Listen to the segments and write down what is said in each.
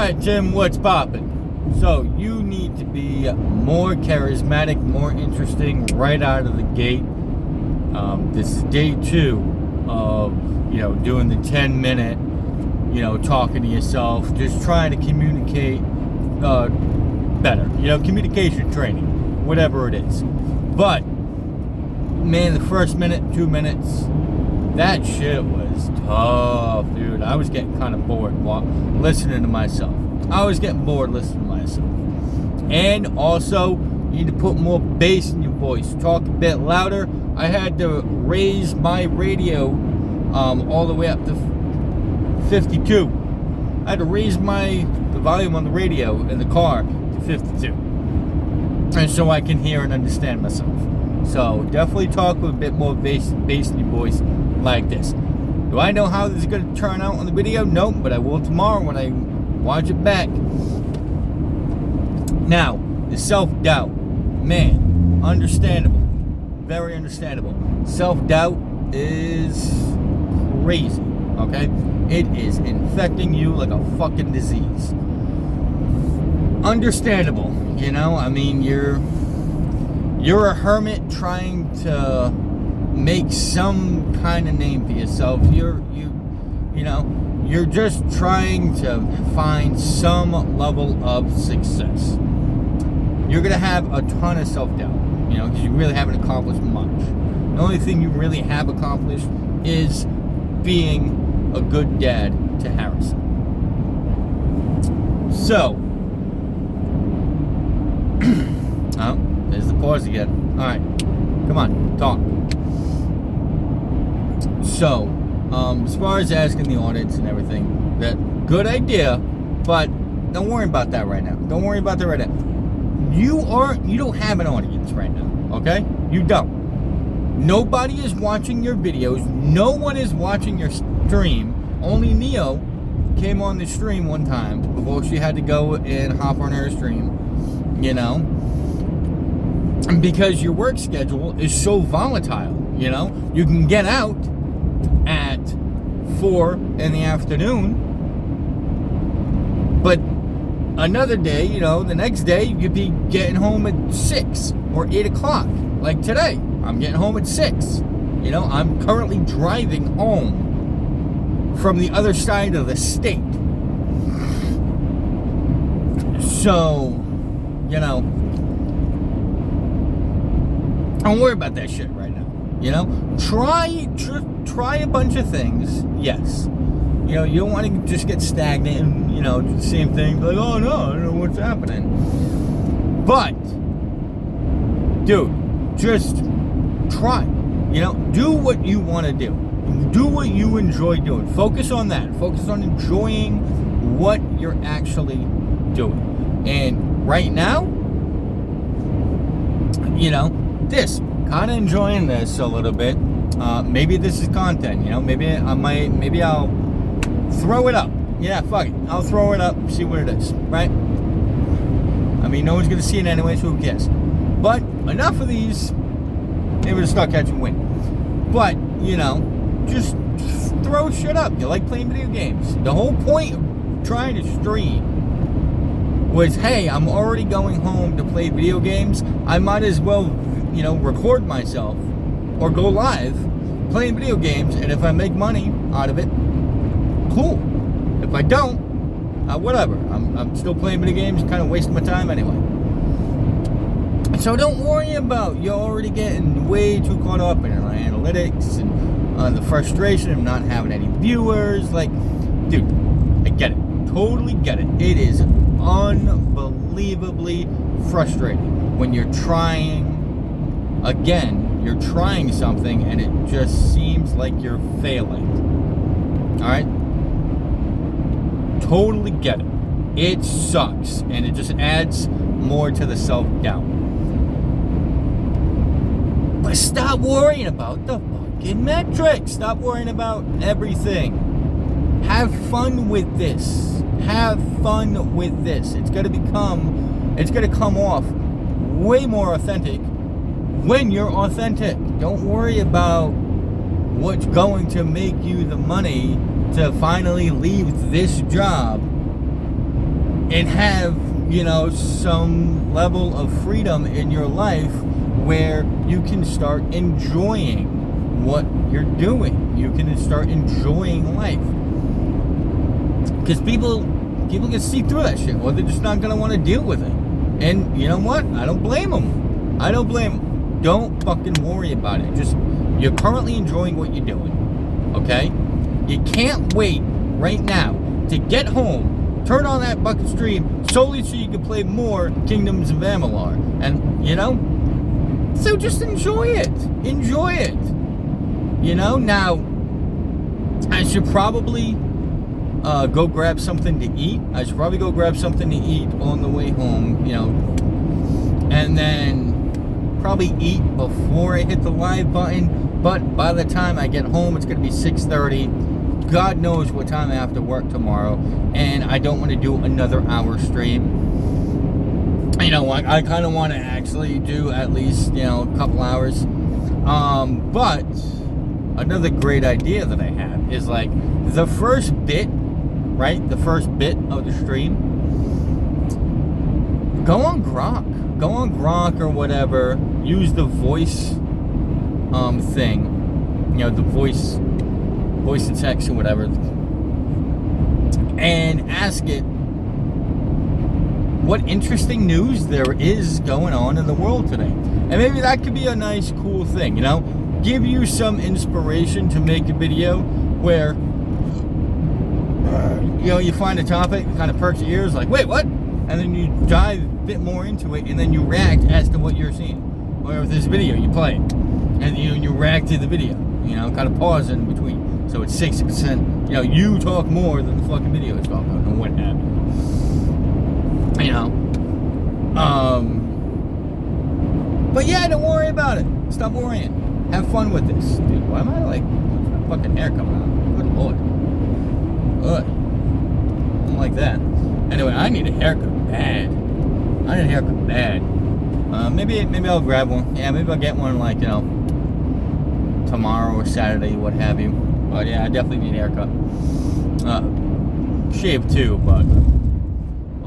Alright, Tim, what's poppin'? So, you need to be more charismatic, more interesting right out of the gate. This is day 2 of, doing the 10-minute, talking to yourself, just trying to communicate better. Communication training, whatever it is. But, man, the first minute, 2 minutes, that shit was tough, dude. I was getting kind of bored listening to myself. I was getting bored listening to myself. And also, you need to put more bass in your voice. Talk a bit louder. I had to raise my radio all the way up to 52. I had to raise the volume on the radio in the car to 52. And so I can hear and understand myself. So definitely talk with a bit more bass in your voice like this. Do I know how this is going to turn out on the video? Nope, but I will tomorrow when I watch it back. Now, the self-doubt. Man, understandable. Very understandable. Self-doubt is crazy, okay? It is infecting you like a fucking disease. Understandable, I mean, you're a hermit trying to make some kind of name for yourself. You're just trying to find some level of success. You're gonna have a ton of self-doubt, because you really haven't accomplished much. The only thing you really have accomplished is being a good dad to Harrison. So, oh, there's the pause again. All right, come on, talk. So, as far as asking the audience and everything, that good idea, but don't worry about that right now. Don't worry about that right now. You don't have an audience right now, okay? You don't. Nobody is watching your videos. No one is watching your stream. Only Neo came on the stream one time before she had to go and hop on her stream, And because your work schedule is so volatile, You can get out at 4 in the afternoon, but another day, the next day, you could be getting home at 6 or 8 o'clock. Like today, I'm getting home at 6. I'm currently driving home from the other side of the state. So, don't worry about that shit right now. Try a bunch of things, yes. You don't want to just get stagnant and, do the same thing. Like, oh no, I don't know what's happening. But, dude, just try. Do what you want to do. Do what you enjoy doing. Focus on that. Focus on enjoying what you're actually doing. And right now, this. Kind of enjoying this a little bit. Maybe this is content, maybe I'll throw it up. Yeah, fuck it. I'll throw it up, see what it is, right? I mean, no one's going to see it anyway, so who cares? But enough of these. Maybe we'll start catching wind. But, just throw shit up. You like playing video games. The whole point of trying to stream was, hey, I'm already going home to play video games. I might as well, record myself or go live playing video games. And if I make money out of it, cool. If I don't, whatever. I'm still playing video games, kind of wasting my time anyway. So don't worry about, you're already getting way too caught up in analytics and the frustration of not having any viewers. Like, dude, I get it. Totally get it. It is unbelievably frustrating when you're trying something and it just seems like you're failing. Alright? Totally get it. It sucks, and it just adds more to the self-doubt. But stop worrying about the fucking metrics. Stop worrying about everything. Have fun with this. Have fun with this. It's gonna come off way more authentic when you're authentic. Don't worry about what's going to make you the money to finally leave this job and have, some level of freedom in your life where you can start enjoying what you're doing. You can start enjoying life. Because people can see through that shit, or they're just not going to want to deal with it. And you know what? I don't blame them. Don't fucking worry about it. Just, you're currently enjoying what you're doing. Okay? You can't wait right now to get home, turn on that bucket stream solely so you can play more Kingdoms of Amalur. And, so just enjoy it. Enjoy it. Now, I should probably go grab something to eat. I should probably go grab something to eat on the way home, and then probably eat before I hit the live button. But by the time I get home, it's going to be 6:30. God knows what time I have to work tomorrow, and I don't want to do another hour stream. I kind of want to actually do at least, a couple hours. But another great idea that I have is like the first bit, right? The first bit of the stream. Go on Grok or whatever. Use the voice thing, the voice and text or whatever, and ask it what interesting news there is going on in the world today. And maybe that could be a nice, cool thing, give you some inspiration to make a video where, you find a topic that kind of perks your ears, like, wait, what? And then you dive a bit more into it, and then you react as to what you're seeing. Or if there's video, you play it. And you react to the video, kind of pause in between. So it's 60%, you talk more than the fucking video is talking about, and what happened. But yeah, don't worry about it. Stop worrying. Have fun with this. Dude, why am I like, my fucking hair coming out? Good lord. Ugh. I don't like that. Anyway, I need a haircut bad. Maybe I'll grab one. Yeah, maybe I'll get one like, tomorrow or Saturday, what have you. But yeah, I definitely need a haircut. Shave too, but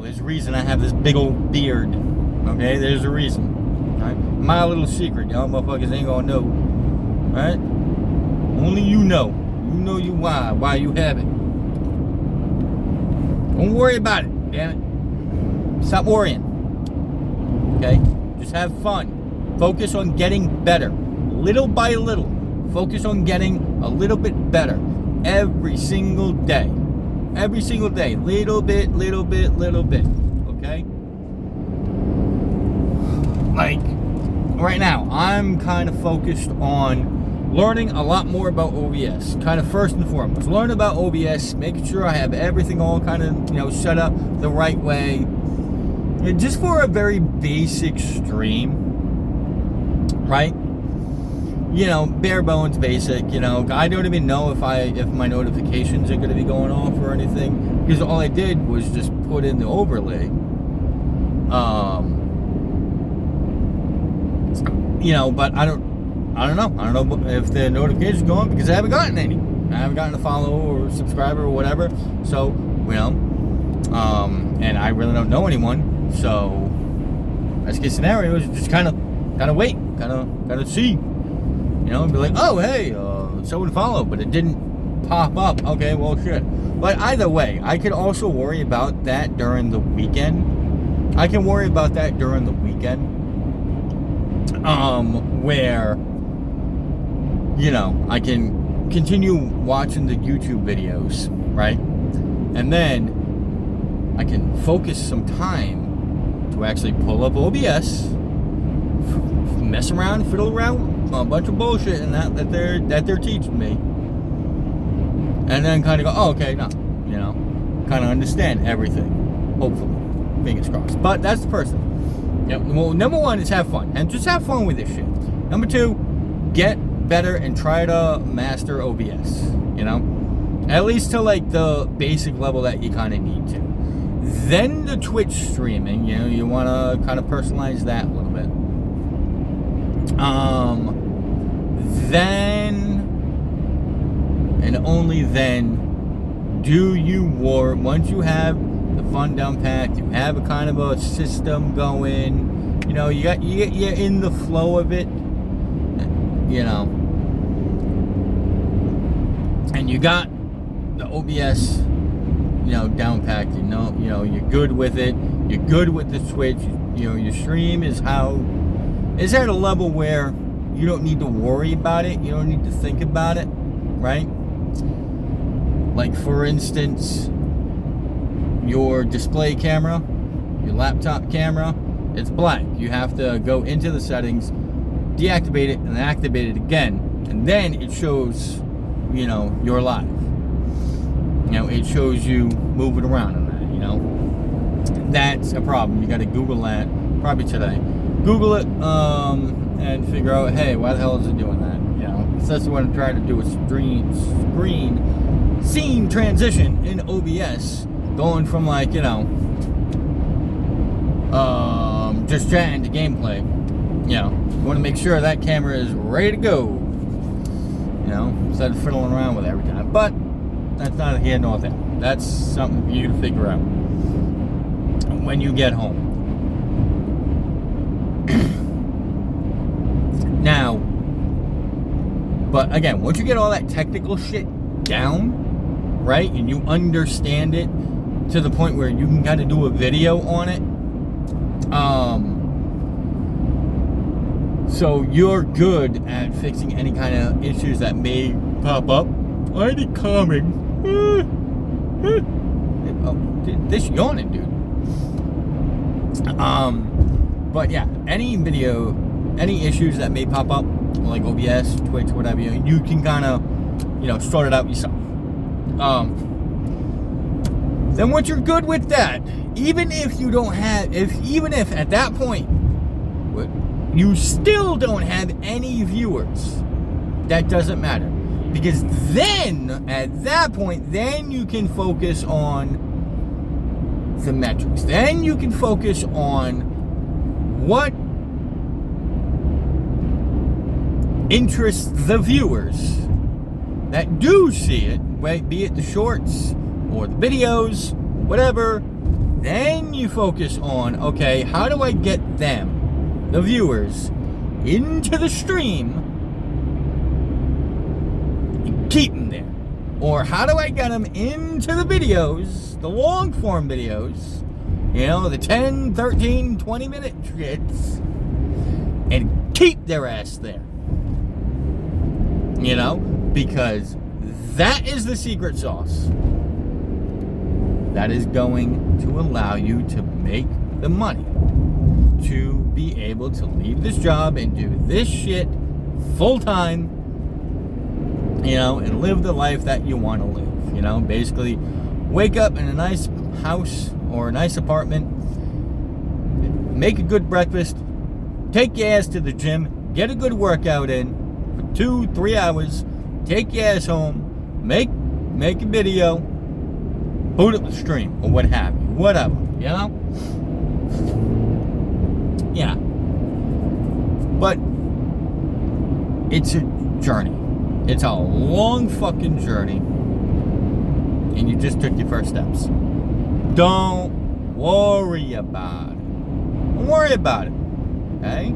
there's a reason I have this big old beard. Okay, there's a reason. Right? My little secret, y'all motherfuckers ain't gonna know. Right? Only you know. You know why you have it. Don't worry about it, damn it. Stop worrying. Okay? Just have fun. Focus on getting better. Little by little. Focus on getting a little bit better. Every single day. Little bit. Okay? Like, right now, I'm kind of focused on learning a lot more about OBS. Kind of first and foremost. Learn about OBS. Making sure I have everything all kind of, set up the right way. Just for a very basic stream. Right? Bare bones basic, I don't even know if my notifications are going to be going off or anything, because all I did was just put in the overlay. But I don't know if the notifications are going, because I haven't gotten any. I haven't gotten a follow or subscriber or whatever. So, and I really don't know anyone. So, best case scenario is just kind of wait, kind of see. Be like, oh, hey, someone followed, but it didn't pop up. Okay, well, shit. But either way, I could also worry about that during the weekend. Where, I can continue watching the YouTube videos, right? And then I can focus some time to actually pull up OBS, mess around, fiddle around, a bunch of bullshit and that they're teaching me, and then kind of go, oh, okay, no, kind of understand everything, hopefully, fingers crossed. But that's the first thing. Well, number one is have fun, and just have fun with this shit. Number two, get better and try to master OBS, at least to like the basic level that you kind of need to. Then the Twitch streaming, you want to kind of personalize that a little bit. Then, and only then, once you have the fun down packed. You have a kind of a system going. You know, you're in the flow of it. You know, and you got the OBS, you know, down packed. You know, you're good with it. You're good with the Switch. You know, your stream is at a level where you don't need to worry about it. You don't need to think about it, right? Like, for instance, your display camera, your laptop camera, it's black. You have to go into the settings, deactivate it, and activate it again. And then it shows, you know, you're live. You know, it shows you moving around in that, you know. That's a problem. You got to Google that, probably today. Google it and figure out, hey, why the hell is it doing that? You know, so that's what I'm trying to do, a screen scene transition in OBS, going from, like, you know, just chatting to gameplay. You know, you want to make sure that camera is ready to go. You know, instead of fiddling around with it every time. But that's not here nor there. That's something for you to figure out when you get home. Now, but again, once you get all that technical shit down, right, and you understand it to the point where you can kind of do a video on it, so you're good at fixing any kind of issues that may pop up. I need calming. Oh, this yawning, dude. But yeah, any issues that may pop up, like OBS, Twitch, whatever, you can kind of, you know, sort it out yourself. Then once you're good with that, even if at that point you still don't have any viewers, that doesn't matter. Because then, at that point, then you can focus on the metrics. Then you can focus on what interests the viewers that do see it, be it the shorts or the videos, whatever. Then you focus on, okay, how do I get them, the viewers, into the stream and keep them there? Or how do I get them into the videos, the long form videos, you know, the 10, 13, 20 minute shits, and keep their ass there? You know, because that is the secret sauce that is going to allow you to make the money to be able to leave this job and do this shit full time, you know, and live the life that you want to live. You know, basically wake up in a nice house or a nice apartment, make a good breakfast, take your ass to the gym, get a good workout in for 2-3 hours, take your ass home, make a video, boot up the stream or what have you, whatever, you know? Yeah. But it's a journey. It's a long fucking journey. And you just took your first steps. Don't worry about it. Don't worry about it. Okay?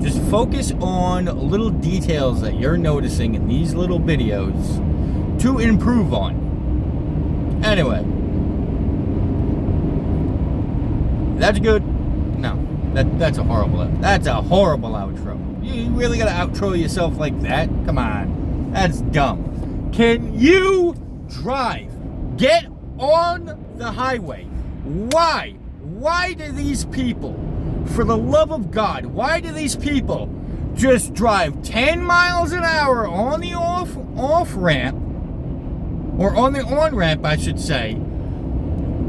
Just focus on little details that you're noticing in these little videos to improve on. Anyway. That's good. No. That's a horrible outro. You really gotta outro yourself like that? Come on. That's dumb. Can you drive? Get on the highway. Why? Why do these people, for the love of God, why do these people just drive 10 miles an hour on the off ramp, or on the on ramp, I should say,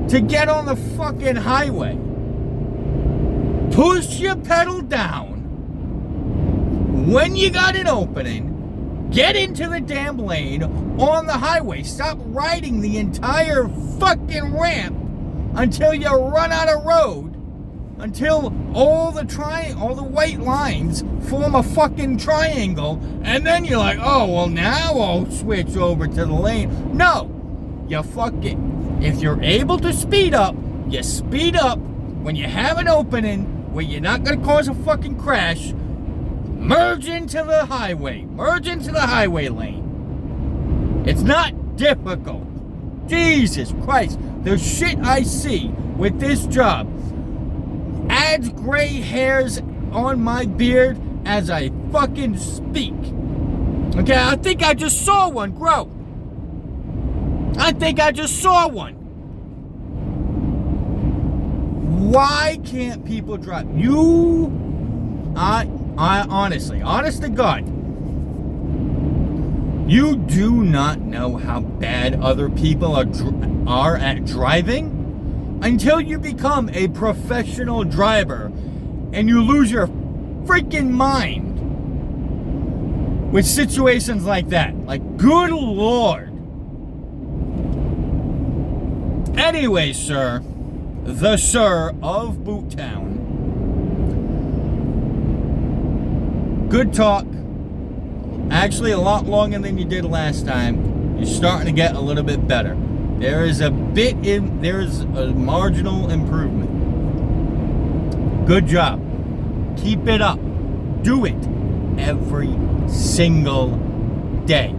to get on the fucking highway? Push your pedal down when you got an opening. Get into the damn lane on the highway. Stop riding the entire fucking ramp until you run out of road. Until all the white lines form a fucking triangle. And then you're like, oh, well, now I'll switch over to the lane. No. You fucking If you're able to speed up, you speed up. When you have an opening where you're not going to cause a fucking crash, merge into the highway. Merge into the highway lane. It's not difficult. Jesus Christ. The shit I see with this job adds gray hairs on my beard as I fucking speak. Okay, I think I just saw one grow. I think I just saw one. Why can't people drive? I honestly, honest to God, you do not know how bad other people are at driving until you become a professional driver and you lose your freaking mind with situations like that. Like, good Lord. Anyway, sir, the sir of BootTown. Good talk. Actually, a lot longer than you did last time. You're starting to get a little bit better. There's a marginal improvement. Good job. Keep it up. Do it every single day.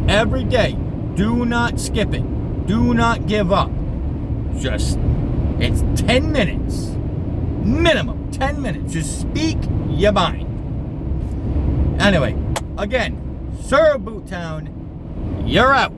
Every day. Do not skip it. Do not give up. It's 10 minutes. Minimum 10 minutes. Just speak your mind. Anyway, again, Sir BootTown, you're out.